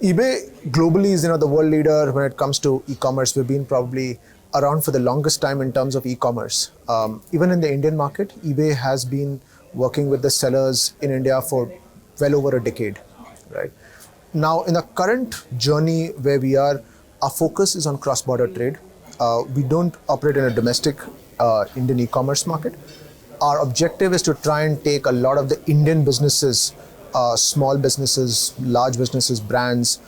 eBay globally is, the world leader when it comes to e-commerce. We've been probably around for the longest time in terms of e-commerce. Even in the Indian market, eBay has been working with the sellers in India for well over a decade, right? Now, in the current journey where we are, our focus is on cross-border trade. We don't operate in a domestic Indian e-commerce market. Our objective is to try and take a lot of the Indian businesses, small businesses, large businesses, brands,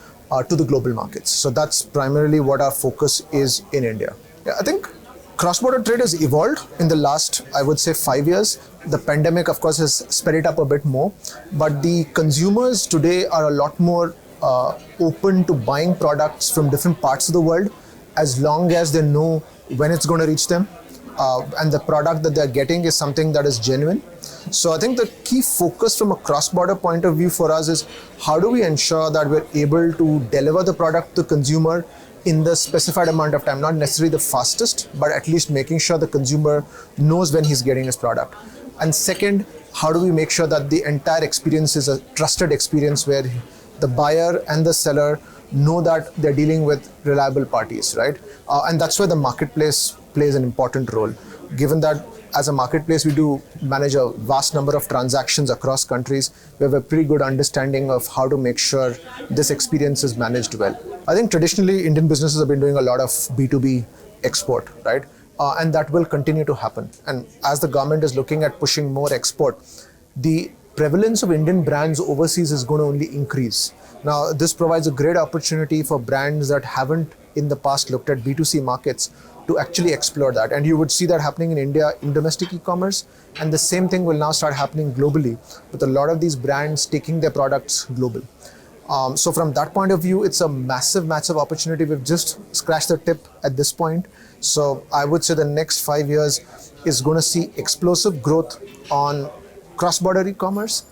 to the global markets. So that's primarily what our focus is in India. Yeah, I think cross-border trade has evolved in the last, I would say, 5 years. The pandemic, of course, has sped it up a bit more. But the consumers today are a lot more open to buying products from different parts of the world, as long as they know when it's going to reach them. And the product that they're getting is something that is genuine. So I think the key focus from a cross-border point of view for us is how do we ensure that we're able to deliver the product to the consumer in the specified amount of time, not necessarily the fastest, but at least making sure the consumer knows when he's getting his product. And second, how do we make sure that the entire experience is a trusted experience where the buyer and the seller know that they're dealing with reliable parties, right? And that's where the marketplace plays an important role. Given that as a marketplace, we do manage a vast number of transactions across countries, we have a pretty good understanding of how to make sure this experience is managed well. I think traditionally, Indian businesses have been doing a lot of B2B export, right? And that will continue to happen. And as the government is looking at pushing more export, the prevalence of Indian brands overseas is going to only increase. Now, this provides a great opportunity for brands that haven't in the past looked at B2C markets to actually explore that. And you would see that happening in India in domestic e-commerce. And the same thing will now start happening globally with a lot of these brands taking their products global. So from that point of view, it's a massive, massive opportunity. We've just scratched the tip at this point. So I would say the next 5 years is going to see explosive growth on cross-border e-commerce.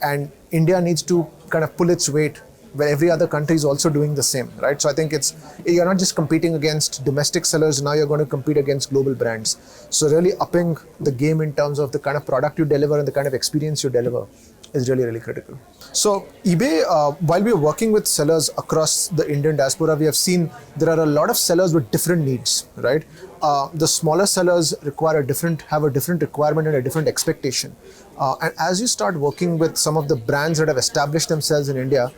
And India needs to kind of pull its weight where every other country is also doing the same, right? So I think you're not just competing against domestic sellers, now you're going to compete against global brands. So really upping the game in terms of the kind of product you deliver and the kind of experience you deliver is really, really critical. So eBay, while we are working with sellers across the Indian diaspora, we have seen there are a lot of sellers with different needs, right? The smaller sellers have a different requirement and a different expectation. And as you start working with some of the brands that have established themselves in India,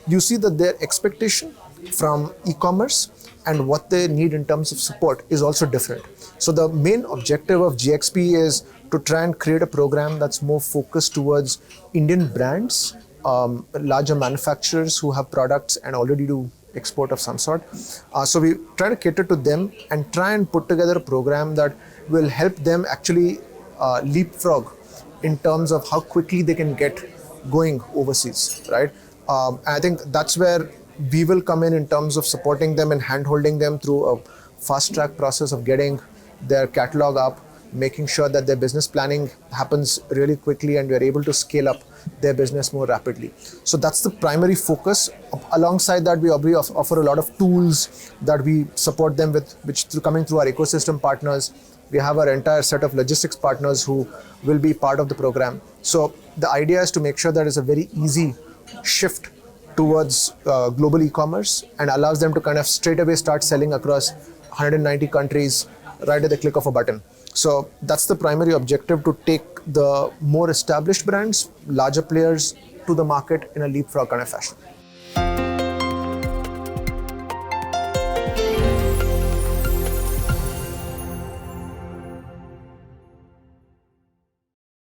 you see that their expectation from e-commerce and what they need in terms of support is also different. So the main objective of GXP is to try and create a program that's more focused towards Indian brands, larger manufacturers who have products and already do export of some sort. So we try to cater to them and try and put together a program that will help them actually leapfrog in terms of how quickly they can get going overseas, right? And I think that's where we will come in terms of supporting them and hand-holding them through a fast-track process of getting their catalog up, making sure that their business planning happens really quickly and we're able to scale up their business more rapidly. So that's the primary focus. Alongside that, we offer a lot of tools that we support them with, which coming through our ecosystem partners. We have our entire set of logistics partners who will be part of the program. So the idea is to make sure that it's a very easy shift towards global e-commerce and allows them to kind of straight away start selling across 190 countries right at the click of a button. So that's the primary objective, to take the more established brands, larger players to the market in a leapfrog kind of fashion.